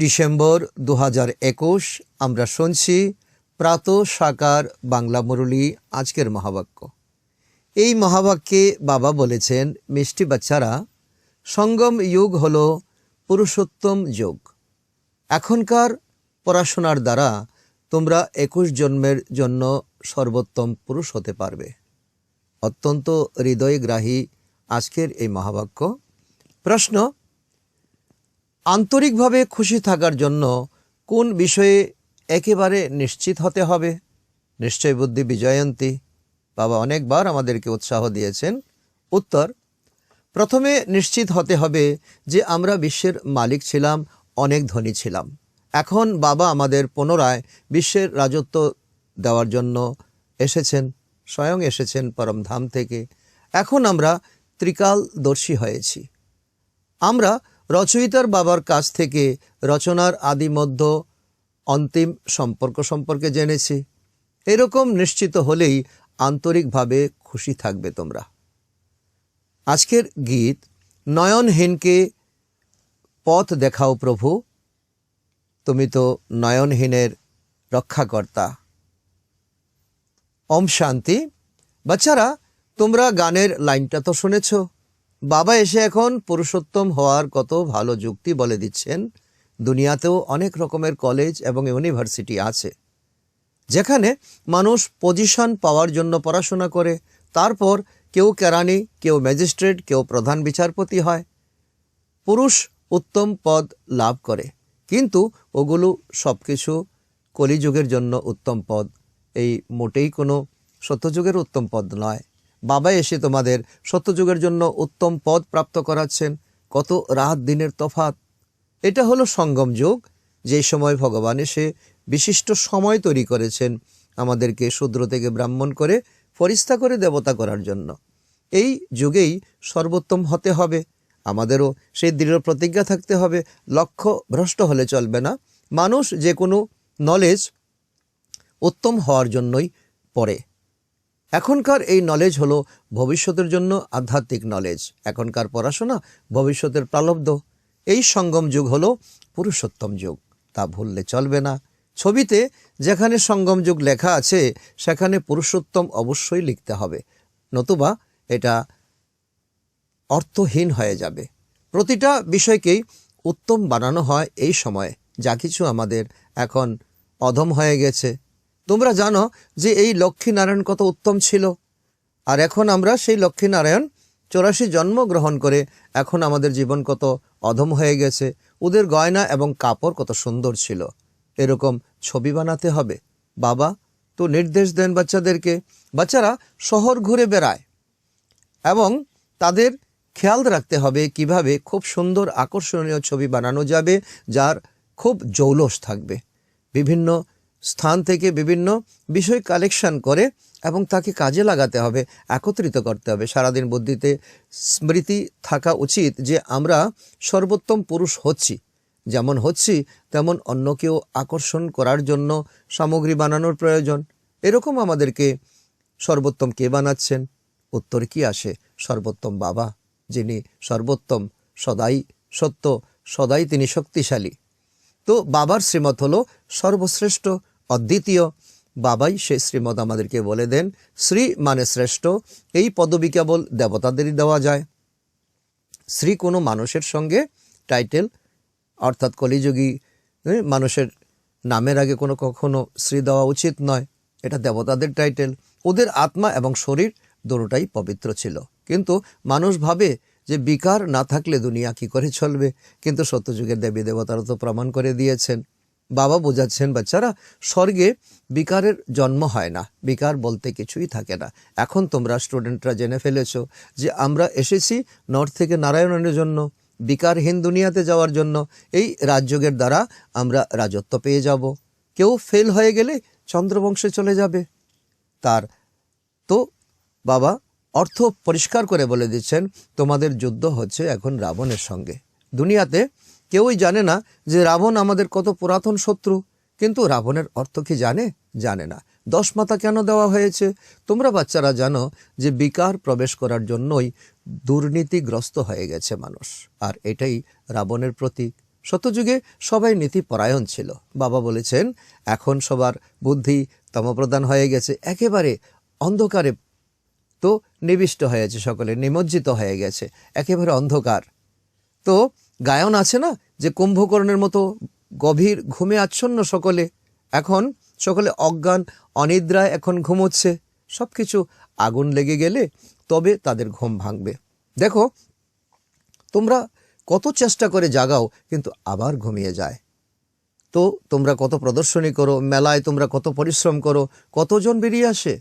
December 2021 আমরা শুনছি প্রাত সাকার বাংলা মুরলী। আজকের মহাবাক্য, এই মহাবাক্যে বাবা বলেছেন, মিষ্টি বাচ্চারা, সঙ্গম যুগ হলো পুরুষোত্তম যুগ। এখনকার পড়াশোনার দ্বারা তোমরা 21 জন্মের জন্য সর্বোত্তম পুরুষ হতে পারবে। অত্যন্ত হৃদয়গ্রাহী আজকের এই মহাবাক্য। প্রশ্ন, আন্তরিকভাবে খুশি থাকার জন্য কোন বিষয়ে একেবারে নিশ্চিত হতে হবে? নিশ্চয় বুদ্ধি বিজয়ন্তী। বাবা অনেকবার আমাদেরকে উৎসাহ দিয়েছেন। উত্তর, প্রথমে নিশ্চিত হতে হবে যে আমরা বিশ্বের মালিক ছিলাম, অনেক ধনী ছিলাম। এখন বাবা আমাদের পুনরায় বিশ্বের রাজত্ব দেওয়ার জন্য এসেছেন, স্বয়ং এসেছেন পরমধাম থেকে। এখন আমরা ত্রিকালদর্শী হয়েছি। আমরা রচয়িতার বাবার কাছ থেকে রচনার আদি মধ্য অন্তিম সম্পর্ক সম্পর্কে জেনেছি। এরকম নিশ্চিত হলেই আন্তরিকভাবে খুশি থাকবে তোমরা। আজকের গীত, নয়নহীনকে পথ দেখাও প্রভু, তুমি তো নয়নহীনের রক্ষাকর্তা। ওম শান্তি। বাচ্চারা, তোমরা গানের লাইনটা তো শুনেছ। বাবা এসে এখন পুরুষোত্তম হওয়ার কত ভালো যুক্তি বলে দিচ্ছেন। দুনিয়াতেও অনেক রকমের কলেজ এবং ইউনিভার্সিটি আছে, যেখানে মানুষ পজিশন পাওয়ার জন্য পড়াশোনা করে। তারপর কেউ কেরানি, কেউ ম্যাজিস্ট্রেট, কেউ প্রধান বিচারপতি হয়, পুরুষ উত্তম পদ লাভ করে। কিন্তু ওগুলো সব কিছু কলিযুগের জন্য উত্তম পদ, এই মোটেই কোনো সত্যযুগের উত্তম পদ নয়। বাবা এসে তোমাদের সত্যযুগের জন্য উত্তম পদ প্রাপ্ত করাচ্ছেন। কত রাত দিনের তফাৎ। এটা হলো সঙ্গম যুগ, যে সময় ভগবান এসে বিশিষ্ট সময় তৈরি করেছেন আমাদেরকে শূদ্র থেকে ব্রাহ্মণ করে ফরিস্তা করে দেবতা করার জন্য। এই যুগেই সর্বোত্তম হতে হবে। আমাদেরও সেই দৃঢ় প্রতিজ্ঞা থাকতে হবে। লক্ষ্য ভ্রষ্ট হলে চলবে না। মানুষ যে কোনো নলেজ উত্তম হওয়ার জন্যই পড়ে। এখনকার এই নলেজ হলো ভবিষ্যতের জন্য আধ্যাত্মিক নলেজ। এখনকার পড়াশোনা ভবিষ্যতের প্রালব্ধ। এই সঙ্গম যুগ হলো পুরুষোত্তম যুগ, তা ভুললে চলবে না। ছবিতে যেখানে সঙ্গম যুগ লেখা আছে সেখানে পুরুষোত্তম অবশ্যই লিখতে হবে, নতুবা এটা অর্থহীন হয়ে যাবে। প্রতিটা বিষয়কেই উত্তম বানানো হয় এই সময়ে। যা কিছু আমাদের এখন অধম হয়ে গেছে। তোমরা জানো যে এই লক্ষ্মীনারায়ণ কত উত্তম ছিল, আর এখন আমরা সেই লক্ষ্মীনারায়ণ 84 জন্ম গ্রহণ করে এখন আমাদের জীবন কত অধম হয়ে গেছে। ওদের গয়না এবং কাপড় কত সুন্দর ছিল। এরকম ছবি বানাতে হবে। বাবা তো নির্দেশ দেন বাচ্চাদেরকে। বাচ্চারা শহর ঘুরে বেড়ায় এবং তাদের খেয়াল রাখতে হবে কিভাবে খুব সুন্দর আকর্ষণীয় ছবি বানানো যাবে, যার খুব জৌলস থাকবে। বিভিন্ন স্থান থেকে বিভিন্ন বিষয় কালেকশন করে এবং তাকে কাজে লাগাতে হবে, একত্রিত করতে হবে। সারাদিন বুদ্ধিতে স্মৃতি থাকা উচিত যে আমরা সর্বোত্তম পুরুষ হচ্ছি। যেমন হচ্ছি তেমন অন্যকেও আকর্ষণ করার জন্য সামগ্রী বানানোর প্রয়োজন। এরকম আমাদেরকে সর্বোত্তম কে বানাচ্ছেন? উত্তর কি আসে? সর্বোত্তম বাবা, যিনি সর্বোত্তম, সদাই সত্য, সদাই তিনি শক্তিশালী। তো বাবার শ্রীমত হলো সর্বশ্রেষ্ঠ, অদ্বিতীয়। বাবাই সে শ্রীমত আমাদেরকে বলে দেন। শ্রী মানে শ্রেষ্ঠ। এই পদবি কেবল দেবতাদেরই দেওয়া যায়। শ্রী কোনো মানুষের সঙ্গে টাইটেল, অর্থাৎ কলিযুগী মানুষের নামের আগে কখনো শ্রী দেওয়া উচিত নয়। এটা দেবতাদের টাইটেল। ওদের আত্মা এবং শরীর দুটোটাই পবিত্র ছিল। কিন্তু মানুষ ভাবে যে বিকার না থাকলে দুনিয়া কি করে চলবে। কিন্তু সত্যযুগের দেবী দেবতারা তো প্রমাণ করে দিয়েছেন। বাবা বোঝাচ্ছেন, বাচ্চারা, স্বর্গে বিকারের জন্ম হয় না, বিকার বলতে কিছুই থাকে না। এখন তোমরা স্টুডেন্টরা জেনে ফেলেছ যে আমরা এসেছি নর্থ থেকে নারায়ণের জন্য, বিকারহীন দুনিয়াতে যাওয়ার জন্য। এই রাজযোগের দ্বারা আমরা রাজত্ব পেয়ে যাব। কেউ ফেল হয়ে গেলে চন্দ্রবংশে চলে যাবে। তার তো বাবা অর্থ পরিষ্কার করে বলে দিচ্ছেন, তোমাদের যুদ্ধ হচ্ছে এখন রাবণের সঙ্গে। দুনিয়াতে কেউই জানে না যে রাবণ আমাদের কত পুরাতন শত্রু। কিন্তু রাবণের অর্থ কি জানে? জানে না। 10 মাথা কেন দেওয়া হয়েছে? তোমরা বাচ্চারা জানো যে বিকার প্রবেশ করার জন্যই দুর্নীতিগ্রস্ত হয়ে গেছে মানুষ, আর এটাই রাবণের প্রতীক। সত্যযুগে সবাই নীতিপরায়ণ ছিল। বাবা বলেছেন এখন সবার বুদ্ধি তমপ্রধান হয়ে গেছে, একেবারে অন্ধকারে তো নিবিষ্ট হয়েছে, সকলে নিমজ্জিত হয়ে গেছে, একেবারে অন্ধকার। তো গায়ন আছে না যে কুম্ভকর্ণের মতো গভীর ঘুমে আচ্ছন্ন সকলে, এখন সকলে অজ্ঞান অনিদ্রায় এখন ঘুমোচ্ছে। সব কিছু আগুন লেগে গেলে তবে তাদের ঘুম ভাঙবে। দেখো তোমরা কত চেষ্টা করে জাগাও কিন্তু আবার ঘুমিয়ে যায়। তো তোমরা কত প্রদর্শনী করো, মেলায় তোমরা কত পরিশ্রম করো, কতজন বেরিয়ে আসে?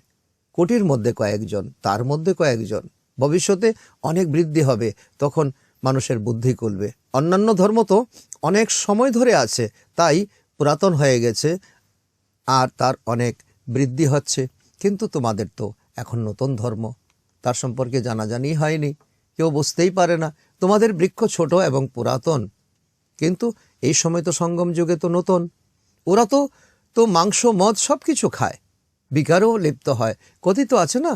কোটির মধ্যে কয়েকজন, তার মধ্যে কয়েকজন। ভবিষ্যতে অনেক বৃদ্ধি হবে, তখন মানুষের বুদ্ধি খুলবে। অন্যান্য ধর্ম তো অনেক সময় ধরে আছে, তাই পুরাতন হয়ে গেছে আর তার অনেক বৃদ্ধি হচ্ছে। কিন্তু তোমাদের তো এখন নতুন ধর্ম, তার সম্পর্কে জানাজানি হয়নি, কেউ বুঝতেই পারে না। তোমাদের বৃক্ষ ছোট এবং পুরাতন, কিন্তু এই সময় তো সঙ্গম যুগে তো নতুন। ওরা তো মাংস মদ সব কিছু খায়, বিকারেও লিপ্ত হয়। কথিত আছে না,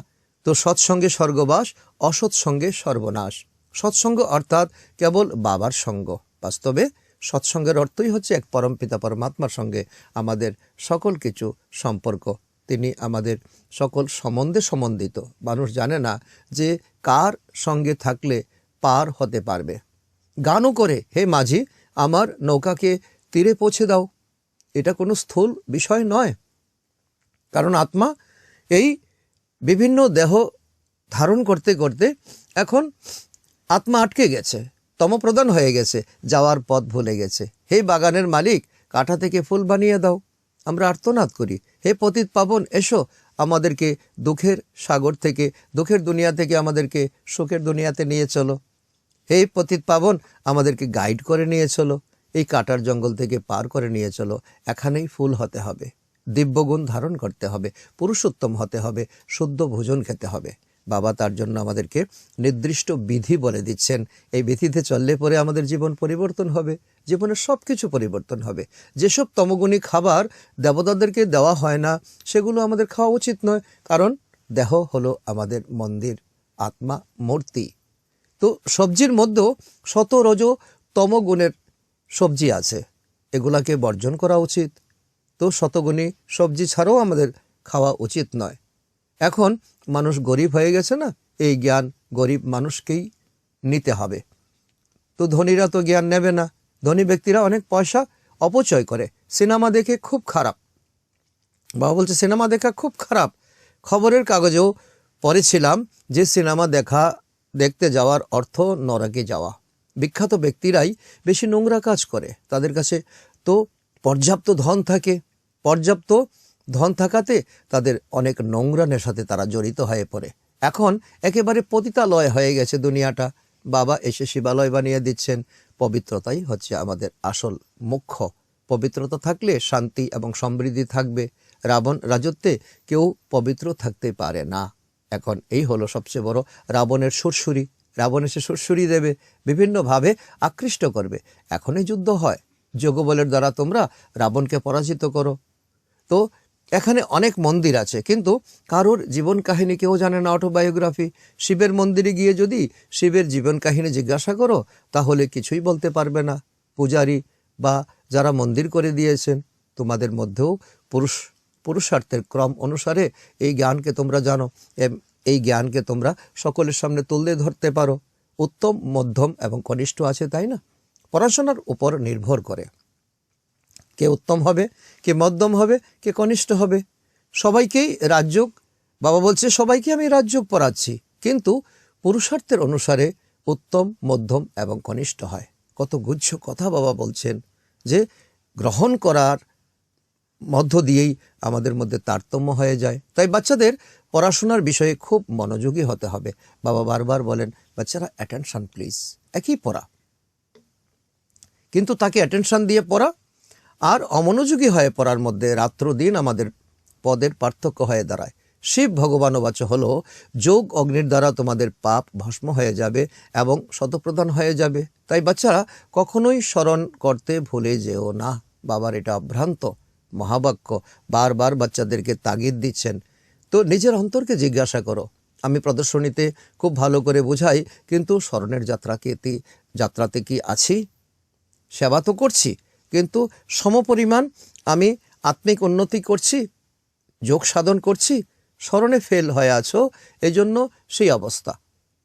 তো সৎসঙ্গে স্বর্গবাস, অসৎসঙ্গে সর্বনাশ। সৎসঙ্গ অর্থাৎ কেবল বাবার সঙ্গ। বাস্তবে সৎসঙ্গের অর্থই হচ্ছে এক পরমপিতা পরমাত্মার সঙ্গে আমাদের সকল কিছু সম্পর্ক। তিনি আমাদের সকল সম্বন্ধে সম্বন্ধিত। মানুষ জানে না যে কার সঙ্গে থাকলে পার হতে পারবে। গানও করে, হে মাঝি আমার নৌকাকে তীরে পৌঁছে দাও। এটা কোনো স্থূল বিষয় নয়, কারণ আত্মা এই বিভিন্ন দেহ ধারণ করতে করতে এখন আত্মা আটকে গেছে, তমপ্রধান হয়ে গেছে, যাওয়ার পথ ভুলে গেছে। হে বাগানের মালিক, কাঁটা থেকে ফুল বানিয়ে দাও। আমরা আর্তনাদ করি, হে পতিত পাবন এসো, আমাদেরকে দুঃখের সাগর থেকে, দুঃখের দুনিয়া থেকে আমাদেরকে সুখের দুনিয়াতে নিয়ে চলো। হে পতিত পাবন আমাদেরকে গাইড করে নিয়ে চলো, এই কাটার জঙ্গল থেকে পার করে নিয়ে চলো। এখানেই ফুল হতে হবে, দিব্যগুণ ধারণ করতে হবে, পুরুষোত্তম হতে হবে, শুদ্ধ ভোজন খেতে হবে। বাবা তার জন্য আমাদেরকে নির্দিষ্ট বিধি বলে দিচ্ছেন। এই বিধিতে চললে পরে আমাদের জীবন পরিবর্তন হবে, জীবনের সব কিছু পরিবর্তন হবে। যেসব তমগুণী খাবার দেবতাদেরকে দেওয়া হয় না, সেগুলো আমাদের খাওয়া উচিত নয়, কারণ দেহ হলো আমাদের মন্দির, আত্মা মূর্তি। তো সবজির মধ্যেও শত রজ তমগুণের সবজি আছে, এগুলাকে বর্জন করা উচিত। তো শতগুণী সবজি ছাড়াও আমাদের খাওয়া উচিত নয়। এখন মানুষ গরিব হয়ে গেছে না, এই জ্ঞান গরিব মানুষকেই নিতে হবে। তো ধনীরা তো জ্ঞান নেবে না, ধনী ব্যক্তিরা অনেক পয়সা অপচয় করে। সিনেমা দেখে খুব খারাপ, বাবা বলছে সিনেমা দেখা খুব খারাপ। খবরের কাগজেও পড়েছিলাম যে সিনেমা দেখতে যাওয়ার অর্থ নরকে যাওয়া। বিখ্যাত ব্যক্তিরাই বেশি নোংরা কাজ করে, তাদের কাছে তো পর্যাপ্ত ধন থাকে, পর্যাপ্ত ধন থাকাতে তাদের অনেক নোংরা নেশাতে তারা জড়িত হয়ে পড়ে। এখন একেবারে পতিতালয় হয়ে গেছে দুনিয়াটা। বাবা এসে শিবালয় বানিয়ে দিচ্ছেন। পবিত্রতাই হচ্ছে আমাদের আসল মুখ্য। পবিত্রতা থাকলে শান্তি এবং সমৃদ্ধি থাকবে। রাবণ রাজত্বে কেউ পবিত্র থাকতে পারে না। এখন এই হলো সবচেয়ে বড় রাবণের সুরসুরি। রাবণ এসে সুরসুরি দেবে, বিভিন্নভাবে আকৃষ্ট করবে। এখনই যুদ্ধ হয়, যোগবলের দ্বারা তোমরা রাবণকে পরাজিত করো। তো এখানে অনেক মন্দির আছে, কিন্তু কারোর জীবন কাহিনী কেউ জানে না, অটোবায়োগ্রাফি। শিবের মন্দিরে গিয়ে যদি শিবের জীবন কাহিনী জিজ্ঞাসা করো তাহলে কিছুই বলতে পারবে না। পূজারী বা যারা মন্দির করে দিয়েছেন, তোমাদের মধ্যেও পুরুষার্থের ক্রম অনুসারে এই জ্ঞানকে তোমরা জানো, এই জ্ঞানকে তোমরা সকলের সামনে তুলে ধরতে পারো। উত্তম, মধ্যম এবং কনিষ্ঠ আছে, তাই না? পড়াশোনার উপর নির্ভর করে কে উত্তম হবে, কে মধ্যম হবে, কে কনিষ্ঠ হবে। সবাইকেই রাজযোগ, বাবা বলছে সবাইকে আমি রাজযোগ পড়াচ্ছি, কিন্তু পুরুষার্থের অনুসারে উত্তম, মধ্যম এবং কনিষ্ঠ হয়। কত গুচ্ছ কথা বাবা বলছেন যে গ্রহণ করার মধ্য দিয়েই আমাদের মধ্যে তারতম্য হয়ে যায়। তাই বাচ্চাদের পড়াশোনার বিষয়ে খুব মনোযোগী হতে হবে। বাবা বারবার বলেন, বাচ্চারা অ্যাটেনশন প্লিজ। একই পড়া, কিন্তু তাকে অ্যাটেনশন দিয়ে পড়া আর অমনোযোগী হয়ে পড়ার মধ্যে রাত্র দিন আমাদের পদের পার্থক্য হয়ে দাঁড়ায়। শিব ভগবান বাচ হলো, যোগ অগ্নির দ্বারা তোমাদের পাপ ভস্ম হয়ে যাবে এবং শতপ্রধান হয়ে যাবে। তাই বাচ্চারা কখনোই স্মরণ করতে ভুলে যেও না। বাবার এটা অভ্রান্ত মহাবাক্য, বারবার বাচ্চাদেরকে তাগিদ দিচ্ছেন। তো নিজের অন্তরকে জিজ্ঞাসা করো। আমি প্রদর্শনীতে খুব ভালো করে বোঝাই, কিন্তু স্মরণের যাত্রাতে কি আছি? সেবা তো করছি, কিন্তু সমপরিমাণ আমি আত্মিক উন্নতি করছি, যোগ সাধন করছি, স্মরণে ফেল হয়ে আছো, এই জন্য সেই অবস্থা।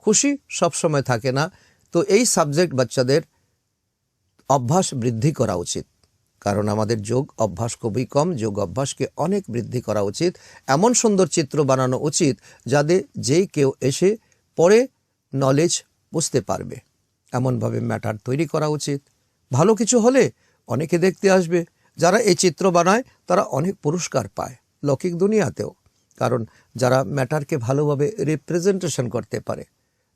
খুশি সবসময় থাকে না। তো এই সাবজেক্ট বাচ্চাদের অভ্যাস বৃদ্ধি করা উচিত, কারণ আমাদের যোগ অভ্যাস খুবই কম। যোগ অভ্যাসকে অনেক বৃদ্ধি করা উচিত। এমন সুন্দর চিত্র বানানো উচিত যাতে যেই কেউ এসে পরে নলেজ বুঝতে পারবে, এমনভাবে ম্যাটার তৈরি করা উচিত। ভালো কিছু হলে অনেকে দেখতে আসবে। যারা এই চিত্র বানায় তারা অনেক পুরস্কার পায় লৌকিক দুনিয়াতেও, কারণ যারা ম্যাটারকে ভালোভাবে রিপ্রেজেন্টেশন করতে পারে,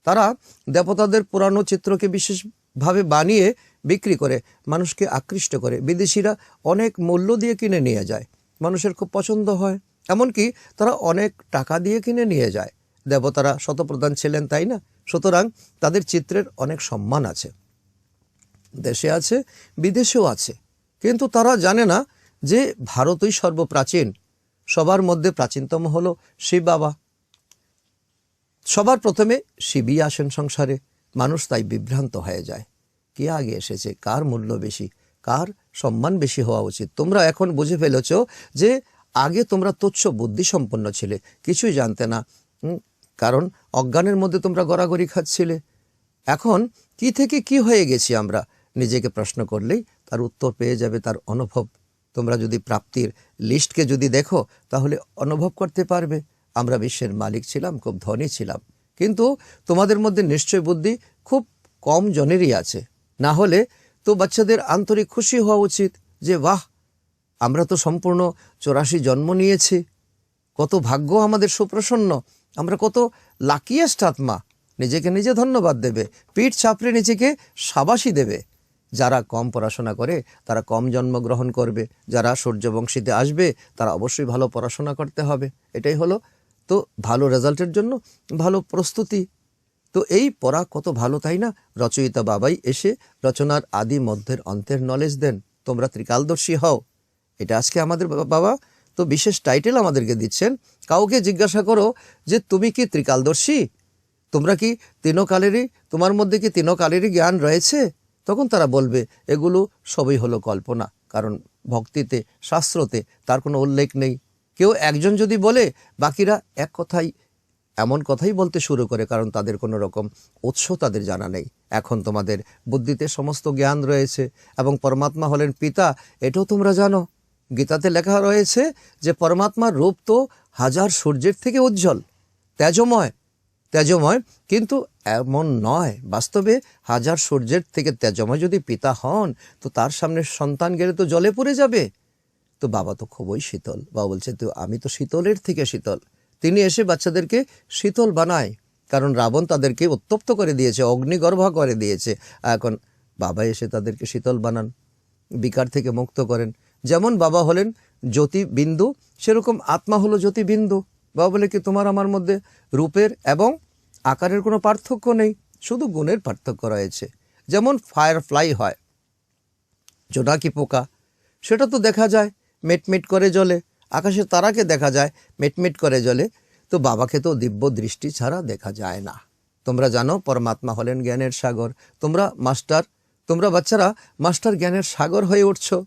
তারা দেবতাদের পুরানো চিত্রকে বিশেষভাবে বানিয়ে বিক্রি করে মানুষকে আকৃষ্ট করে। বিদেশিরা অনেক মূল্য দিয়ে কিনে নিয়ে যায়, মানুষের খুব পছন্দ হয়, এমনকি তারা অনেক টাকা দিয়ে কিনে নিয়ে যায়। দেবতারা শতপ্রধান ছিলেন, তাই না? সুতরাং তাদের চিত্রের অনেক সম্মান আছে, দেশে আছে, বিদেশেও আছে। কিন্তু তারা জানে না যে ভারতই সর্বপ্রাচীন। সবার মধ্যে প্রাচীনতম হলো শিব বাবা। সবার প্রথমে শিবই আসেন সংসারে। মানুষ তাই বিভ্রান্ত হয়ে যায়, কে আগে এসেছে, কার মূল্য বেশি, কার সম্মান বেশি হওয়া উচিত। তোমরা এখন বুঝে ফেলেছ যে আগে তোমরা তুচ্ছ বুদ্ধি সম্পন্ন ছিলে, কিছুই জানতে না, কারণ অজ্ঞানের মধ্যে তোমরা গড়াগড়ি খাচ্ছিলে। এখন কি থেকে কি হয়ে গেছি আমরা নিজেকে প্রশ্ন করলেই তার উত্তর পেয়ে যাবে, তার অনুভব। তোমরা যদি প্রাপ্তির লিস্টকে যদি দেখো তাহলে অনুভব করতে পারবে আমরা বিশ্বের মালিক ছিলাম, খুব ধনী ছিলাম। কিন্তু তোমাদের মধ্যে নিশ্চয় বুদ্ধি খুব কম জনেরই আছে। না হলে তো বাচ্চাদের আন্তরিক খুশি হওয়া উচিত যে বাহ, আমরা তো সম্পূর্ণ 84 জন্ম নিয়েছি, কত ভাগ্য আমাদের সুপ্রসন্ন, আমরা কত লাকিয়েস্ট আত্মা। নিজেকে নিজে ধন্যবাদ দেবে, পিঠ চাপড়ে নিজেকে সাবাসী দেবে। যারা কম পড়াশোনা করে তারা কম জন্মগ্রহণ করবে, যারা সূর্যবংশীতে আসবে তারা অবশ্যই ভালো পড়াশোনা করতে হবে। এটাই হলো তো ভালো রেজাল্টের জন্য ভালো প্রস্তুতি। তো এই পড়া কত ভালো, তাই না? রচয়িতা বাবাই এসে রচনার আদি মধ্যের অন্তের নলেজ দেন। তোমরা ত্রিকালদর্শী হও, এটা আজকে আমাদের বাবা তো বিশেষ টাইটেল আমাদেরকে দিচ্ছেন। কাউকে জিজ্ঞাসা করো যে তুমি কি ত্রিকালদর্শী, তোমরা কি তিনকালেরই, তোমার মধ্যে কি তিনকালেরই জ্ঞান রয়েছে? তখন তারা বলবে এগুলো সবই হলো কল্পনা, কারণ ভক্তিতে শাস্ত্রতে তার কোনো উল্লেখ নেই। কেউ একজন যদি বলে বাকিরা এক কথাই এমন কথাই বলতে শুরু করে, কারণ তাদের কোনো রকম উৎস তাদের জানা নেই। এখন তোমাদের বুদ্ধিতে সমস্ত জ্ঞান রয়েছে এবং পরমাত্মা হলেন পিতা, এটাও তোমরা জানো। গীতাতে লেখা রয়েছে যে পরমাত্মার রূপ তো হাজার সূর্যের থেকে উজ্জ্বল, তেজময়। তেজময় কিন্তু এমন নয়, বাস্তবে হাজার সূর্যের থেকে তেজময় যদি পিতা হন তো তার সামনে সন্তান গেলে তো জলে পড়ে যাবে। তো বাবা তো খুবই শীতল। বাবা বলছে তো আমি তো শীতলের থেকে শীতল। তিনি এসে বাচ্চাদেরকে শীতল বানায়, কারণ রাবণ তাদেরকে উত্তপ্ত করে দিয়েছে, অগ্নিগর্ভ করে দিয়েছে। এখন বাবা এসে তাদেরকে শীতল বানান, বিকার থেকে মুক্ত করেন। যেমন বাবা হলেন জ্যোতিবিন্দু, সেরকম আত্মা হলো জ্যোতিবিন্দু। বাবা বলে কি তোমার আমার মধ্যে রূপের এবং আকারের কোনো পার্থক্য নেই, শুধু গুণের পার্থক্য রয়েছে। যেমন ফায়ারফ্লাই হয়, জোনাকি পোকা, সেটা তো দেখা যায় মিটমিট করে জ্বলে, আকাশের তারাকে দেখা যায় মিটমিট করে জ্বলে। তো বাবাকে তো দিব্য দৃষ্টি ছাড়া দেখা যায় না। তোমরা জানো পরমাত্মা হলেন জ্ঞানের সাগর। তোমরা মাস্টার, তোমরা বাচ্চারা মাস্টার জ্ঞানের সাগর হয়ে উঠছো।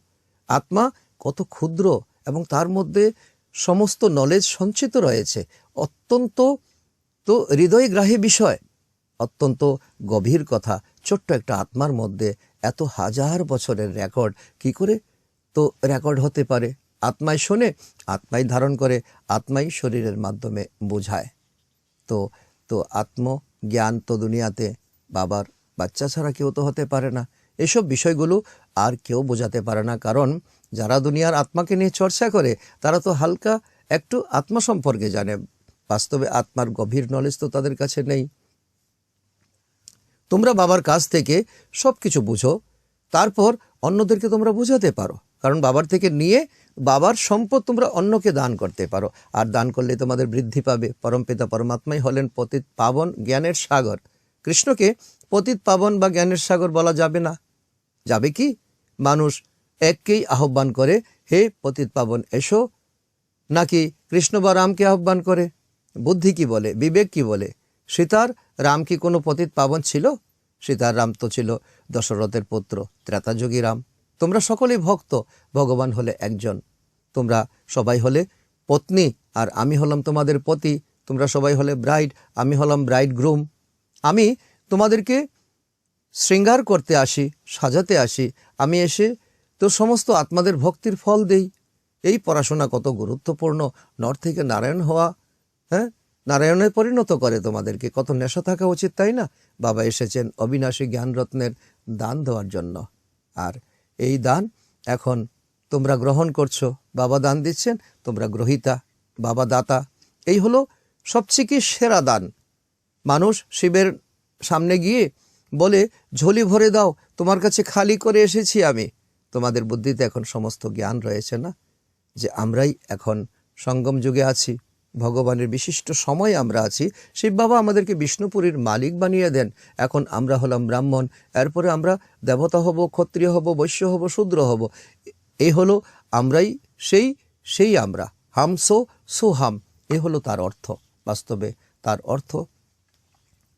আত্মা কত ক্ষুদ্র এবং তার মধ্যে সমস্ত নলেজ সঞ্চিত রয়েছে। অত্যন্ত তো হৃদয়গ্রাহী বিষয়, অত্যন্ত গভীর কথা। ছোট্ট একটা আত্মার মধ্যে এত হাজার বছরের রেকর্ড কি করে তো রেকর্ড হতে পারে? আত্মাই শোনে, আত্মাই ধারণ করে, আত্মাই শরীরের মাধ্যমে বোঝায়। তো তো আত্মজ্ঞান তো দুনিয়াতে বাবার বাচ্চা ছাড়া কেউ তো হতে পারে না। এসব বিষয়গুলো আর কেউ বোঝাতে পারে না, কারণ যারা দুনিয়ার আত্মাকে নিয়ে চর্চা করে তারা তো হালকা একটু আত্মা সম্পর্কে জানে, বাস্তবে আত্মার গভীর নলেজ তো তাদের কাছে নেই। তোমরা বাবার কাছ থেকে সব কিছু বুঝো, তারপর অন্যদেরকে তোমরা বোঝাতে পারো, কারণ বাবার থেকে নিয়ে বাবার সম্পদ তোমরা অন্যকে দান করতে পারো। আর দান করলে তোমাদের বৃদ্ধি পাবে। পরমপিতা পরমাত্মাই হলেন পতিত পাবন জ্ঞানের সাগর। কৃষ্ণকে পতিত পাবন বা জ্ঞানের সাগর বলা যাবে না। যাবে কি? মানুষ এককেই আহ্বান করে, হে পতিত পাবন এসো, নাকি কৃষ্ণ বা রামকে আহ্বান করে? বুদ্ধি কি বলে, বিবেক কি বলে? সীতার রাম কি কোনো পতিত পাবন ছিল? সীতার রাম তো ছিল দশরথের পুত্র, ত্রেতাযুগী রাম। তোমরা সকলেই ভক্ত, ভগবান হলে একজন। তোমরা সবাই হলে পত্নী, আর আমি হলাম তোমাদের পতি। তোমরা সবাই হলে ব্রাইড, আমি হলাম ব্রাইড গ্রুম। আমি তোমাদেরকে শৃঙ্গার করতে আসি, সাজাতে আসি। আমি এসে তো সমস্ত আত্মাদের ভক্তির ফল দেই। এই পড়াশোনা কত গুরুত্বপূর্ণ। নর থেকে নারায়ণ হওয়া, হ্যাঁ, নারায়ণে পরিণত করে তোমাদেরকে। কত নেশা থাকা উচিত, তাই না? বাবা এসেছেন অবিনাশী জ্ঞানরত্নের দান দেওয়ার জন্য। আর এই দান এখন তোমরা গ্রহণ করছো। বাবা দান দিচ্ছেন, তোমরা গ্রহীতা, বাবা দাতা। এই হলো সবচেয়ে কি সেরা দান। মানুষ শিবের সামনে গিয়ে বলে, ঝোলি ভরে দাও, তোমার কাছে খালি করে এসেছি আমি। তোমাদের বুদ্ধিতে এখন সমস্ত জ্ঞান রয়েছে না, যে আমরাই এখন সঙ্গম যুগে আছি, ভগবানের বিশিষ্ট সময় আমরা আছি। শিব বাবা আমাদেরকে বিষ্ণুপুরীর মালিক বানিয়ে দেন। এখন আমরা হলাম ব্রাহ্মণ, এরপরে আমরা দেবতা হব, ক্ষত্রিয় হব, বৈশ্য হব, শূদ্র হব। এই হলো আমরাই সেই আমরা, হাম সো হাম। এ হলো তার অর্থ। বাস্তবে তার অর্থ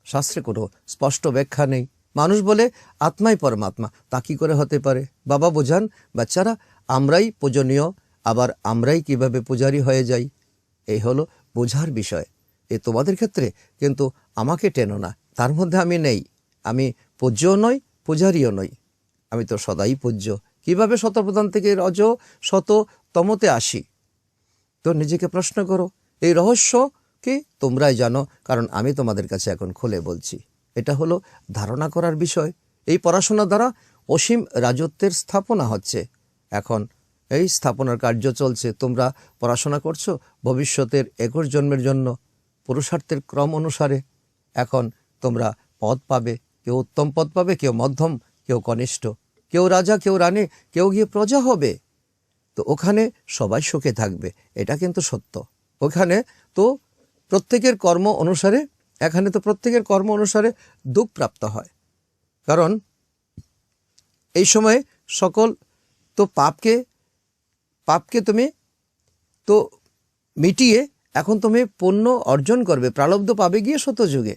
শাস্ত্রে কোনো স্পষ্ট ব্যাখ্যা নেই। মানুষ বলে আত্মাই পরমাত্মা, তা কি করে হতে পারে? বাবা বোঝান, বাচ্চারা আমরাই পূজনীয়, আবার আমরাই কিভাবে পূজারী হয়ে যাই। এই হলো বোঝার বিষয়। এ তোমাদের ক্ষেত্রে, কিন্তু আমাকে টেনো না, তার মধ্যে আমি নেই। আমি পূজ্যও নই, পূজারীও নই। আমি তো সদাই পূজ্য। কিভাবে শতপ্রধান থেকে রজ শত তমতে আসি? তো নিজেকে প্রশ্ন করো। এই রহস্য কি তোমরাই জানো, কারণ আমি তোমাদের কাছে এখন খুলে বলছি। এটা হলো ধারণা করার বিষয়। এই পড়াশোনা দ্বারা অসীম রাজত্বের স্থাপনা হচ্ছে। এখন এই স্থাপনার কার্য চলছে। তোমরা পড়াশোনা করছো ভবিষ্যতের 21 জন্মের জন্য, পুরুষার্থের ক্রম অনুসারে। এখন তোমরা পদ পাবে, কেউ উত্তম পদ পাবে, কেউ মধ্যম, কেউ কনিষ্ঠ, কেউ রাজা, কেউ রানী, কেউ গিয়ে প্রজা হবে। তো ওখানে সবাই সুখে থাকবে, এটা কিন্তু সত্য। ওখানে তো প্রত্যেকের কর্ম অনুসারে, এখানে তো প্রত্যেকের কর্ম অনুসারে দুঃখ প্রাপ্ত হয়। কারণ এই সময় সকল তো পাপকে তুমি তো মিটিয়ে এখন তুমি পুণ্য অর্জন করবে, প্রারব্ধ পাবে গিয়ে শতযুগে।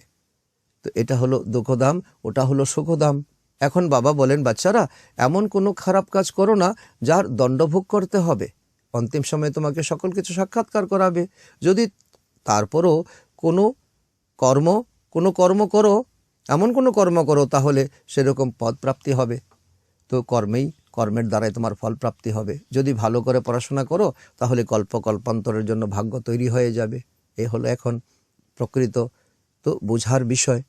তো এটা হলো দুঃখধাম, ওটা হলো সুখধাম। এখন বাবা বলেন, বাচ্চারা এমন কোনো খারাপ কাজ করো না যার দণ্ডভোগ করতে হবে। অন্তিম সময়ে তোমাকে সকল কিছু সাক্ষাৎকার করাবে। যদি তারপরও কোনো কর্ম করো, এমন কোনো কর্ম করো, তাহলে সেরকম পদ প্রাপ্তি হবে। তো কর্মের দ্বারাই তোমার ফল প্রাপ্তি হবে। যদি ভালো করে পড়াশোনা করো, তাহলে কল্পান্তরের জন্য ভাগ্য তৈরি হয়ে যাবে। এ হলো এখন প্রকৃত তো বোঝার বিষয়।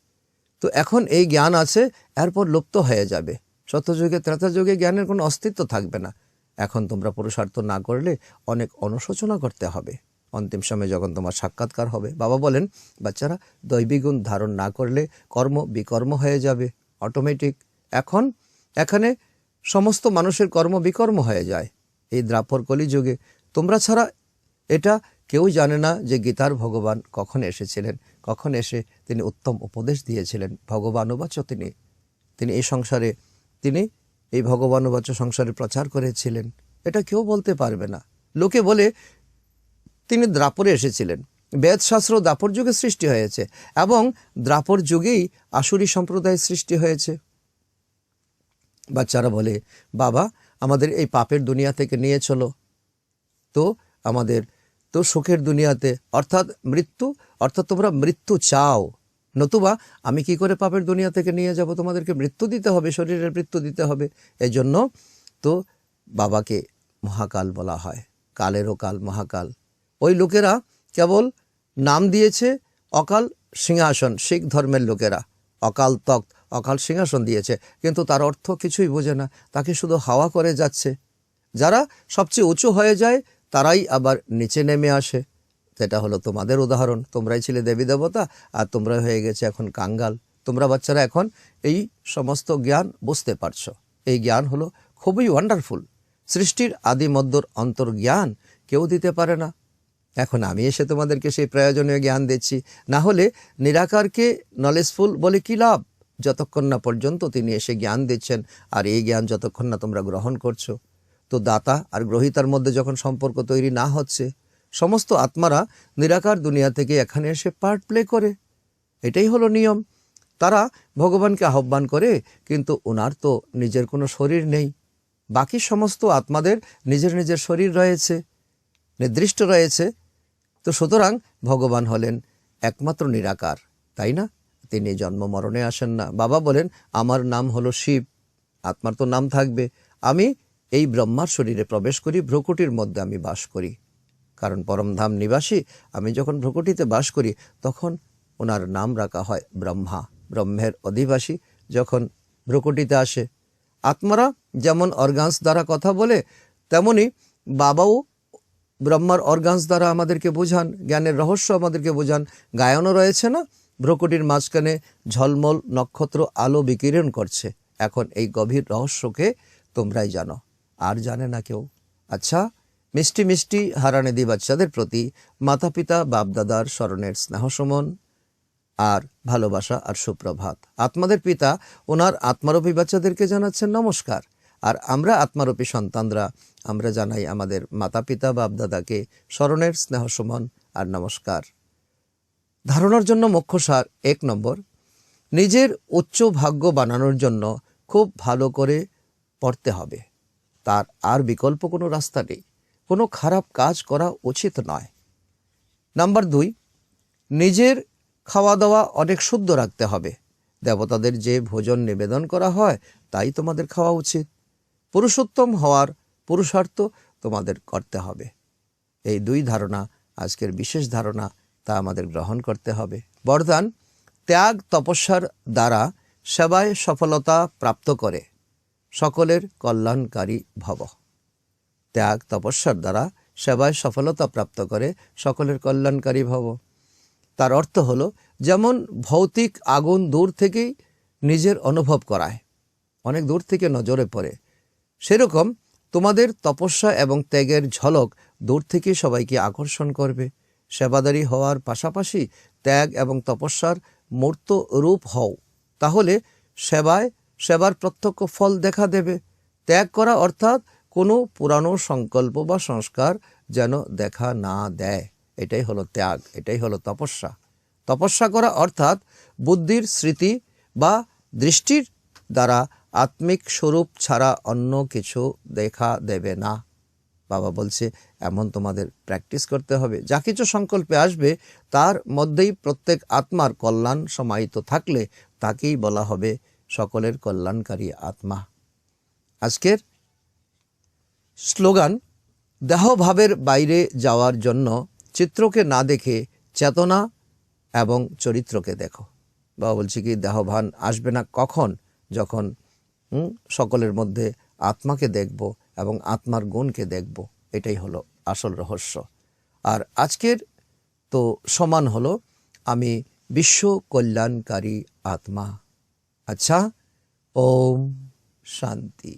তো এখন এই জ্ঞান আছে, এরপর লুপ্ত হয়ে যাবে। সত্যযুগে, ত্রেতাযুগে জ্ঞানের কোনো অস্তিত্ব থাকবে না। এখন তোমরা পুরুষার্থ না করলে অনেক অনুশোচনা করতে হবে। অন্তিম সময়ে যখন তোমার সাক্ষাৎকার হবে, বাবা বলেন, বাচ্চারা দৈবী গুণ ধারণ না করলে কর্ম বিকর্ম হয়ে যাবে অটোমেটিক। এখানে সমস্ত মানুষের কর্ম বিকর্ম হয়ে যায় এই দ্রাপর কলিযুগে। তোমরা ছাড়া এটা কেউ জানে না যে গীতার ভগবান কখন এসেছিলেন, কখন এসে তিনি উত্তম উপদেশ দিয়েছিলেন। ভগবানুবাচ তিনি এই সংসারে, তিনি এই ভগবানুবাচ সংসারে প্রচার করেছিলেন। এটা কেউ বলতে পারবে না। লোকে বলে তিনি দ্রাপরে এসেছিলেন। বেদশাস্ত্র দ্রাপর যুগে সৃষ্টি হয়েছে, এবং দ্রাপর যুগেই আসুরি সম্প্রদায় সৃষ্টি হয়েছে। বাচ্চারা বলে, বাবা আমাদের এই পাপের দুনিয়া থেকে নিয়ে চলো, তো আমাদের তো সুখের দুনিয়াতে, অর্থাৎ তোমরা মৃত্যু চাও, নতুবা আমি কি করে পাপের দুনিয়া থেকে নিয়ে যাব? তোমাদেরকে মৃত্যু দিতে হবে, শরীরের মৃত্যু দিতে হবে। এই জন্য তো বাবাকে মহাকাল বলা হয়, কালেরও কাল, মহাকাল। ওই লোকেরা কেবল নাম দিয়েছে অকাল সিংহাসন। শিখ ধর্মের লোকেরা অকাল তখ্ত, অকাল সিংহাসন দিয়েছে, কিন্তু তার অর্থ কিছুই বোঝে না, তাকে শুধু হাওয়া করে যাচ্ছে। যারা সবচেয়ে উঁচু হয়ে যায় তারাই আবার নিচে নেমে আসে। সেটা হলো তোমাদের উদাহরণ। তোমরাই ছিলে দেবী দেবতা, আর তোমরা হয়ে গেছে এখন কাঙ্গাল। তোমরা বাচ্চারা এখন এই সমস্ত জ্ঞান বুঝতে পারছো। এই জ্ঞান হলো খুবই ওয়ান্ডারফুল। সৃষ্টির আদি মধ্যর অন্তর জ্ঞান কেউ দিতে পারে না। এখন আমি এসে তোমাদেরকে সেই প্রয়োজনীয় জ্ঞান দিচ্ছি। না হলে নিরাকারকে নলেজফুল বলে কি লাভ, যতক্ষণ না পর্যন্ত তিনি এসে জ্ঞান দিচ্ছেন। আর এই জ্ঞান যতক্ষণ না তোমরা গ্রহণ করছো, তো দাতা আর গ্রহীতার মধ্যে যখন সম্পর্ক তৈরি না হচ্ছে, সমস্ত আত্মারা নিরাকার দুনিয়া থেকে এখানে এসে পার্ট প্লে করে। এটাই হলো নিয়ম। তারা ভগবানকে আহ্বান করে, কিন্তু ওনার তো নিজের কোনো শরীর নেই। বাকি সমস্ত আত্মাদের নিজের নিজের শরীর রয়েছে, নির্দিষ্ট রয়েছে। তো সুতরাং ভগবান হলেন একমাত্র নিরাকার, তাই না? তিনি জন্ম মরণে আসেন না। বাবা বলেন, আমার নাম হলো শিব, আত্মার তো নাম থাকবে। আমি এই ব্রহ্মার শরীরে প্রবেশ করি, ভ্রকুটির মধ্যে আমি বাস করি, কারণ পরমধাম নিবাসী। আমি যখন ভ্রকুটিতে বাস করি তখন ওনার নাম রাখা হয় ব্রহ্মা, ব্রহ্মের অধিবাসী যখন ভ্রকুটিতে আসে। আত্মারা যেমন অর্গানস দ্বারা কথা বলে, তেমনি বাবাও ব্রহ্মার অর্গানস দ্বারা আমাদেরকে বোঝান, জ্ঞানের রহস্য আমাদেরকে বোঝান। গায়নও রয়েছে না, ভ্রকুটির মাঝখানে ঝলমল নক্ষত্র আলো বিকিরণ করছে। এখন এই গভীর রহস্যকে তোমরাই জানো, আর জানে না কেউ। আচ্ছা, মিষ্টি মিষ্টি হারানেদি বাচ্চাদের প্রতি মাতা পিতা বাপদাদার স্মরণের স্নেহসমন আর ভালোবাসা আর সুপ্রভাত। আত্মাদের পিতা ওনার আত্মারূপী বাচ্চাদেরকে জানাচ্ছেন নমস্কার, আর আমরা আত্মারূপী সন্তানরা আমরা জানাই আমাদের মাতা পিতা বাপদাদাকে স্মরণের স্নেহসমন আর নমস্কার। ধারণার জন্য মুখ্য সার: 1 নম্বর, নিজের উচ্চ ভাগ্য বানানোর জন্য খুব ভালো করে পড়তে হবে। তার আর বিকল্প কোনো রাস্তা নেই। কোনো খারাপ কাজ করা উচিত নয়। নাম্বার 2, নিজের খাওয়া দাওয়া অনেক শুদ্ধ রাখতে হবে। দেবতাদের যে ভোজন নিবেদন করা হয় তাই তোমাদের খাওয়া উচিত। পুরুষোত্তম হওয়ার পুরুষার্থ তোমাদের করতে হবে। এই 2 ধারণা আজকের বিশেষ ধারণা, তা আমাদের গ্রহণ করতে হবে। বরদান: ত্যাগ তপস্যার দ্বারা সেবায় সফলতা প্রাপ্ত করে সকলের কল্যাণকারী ভব। ত্যাগ তপস্যার দ্বারা সেবায় সফলতা প্রাপ্ত করে সকলের কল্যাণকারী ভব। তার অর্থ হলো, যেমন ভৌতিক আগুন দূর থেকেই নিজের অনুভব করায়, অনেক দূর থেকে নজরে পড়ে, সেরকম তোমাদের তপস্যা এবং ত্যাগের ঝলক দূর থেকে সবাইকে আকর্ষণ করবে। সেবাদারী হওয়ার পাশাপাশি ত্যাগ এবং তপস্যার মূর্ত রূপ হও, তাহলে সেবার প্রত্যক্ষ ফল দেখা দেবে। ত্যাগ করা অর্থাৎ কোনো পুরানো সংকল্প বা সংস্কার যেন দেখা না দেয়, এটাই হলো ত্যাগ, এটাই হলো তপস্যা। তপস্যা করা অর্থাৎ বুদ্ধির স্মৃতি বা দৃষ্টির দ্বারা আত্মিক স্বরূপ ছাড়া অন্য কিছু দেখা দেবে না। বাবা বলছে এমন তোমাদের প্র্যাকটিস করতে হবে। যা কিছু সংকল্পে আসবে তার মধ্যেই প্রত্যেক আত্মার কল্যাণ সমাহিত থাকলে তাকেই বলা হবে সকলের কল্যাণকারী আত্মা। আজকের স্লোগান: দেহভাবের বাইরে যাওয়ার জন্য চিত্রকে না দেখে চেতনা এবং চরিত্রকে দেখো। বাবা বলছে কি, দেহভান আসবে না কখন? যখন সকলের মধ্যে আত্মাকে দেখব এবং আত্মার গুণকে দেখব। এটাই হলো আসল রহস্য। আর আজকের তো সমান হলো আমি বিশ্ব কল্যাণকারী আত্মা। আচ্ছা, ওম শান্তি।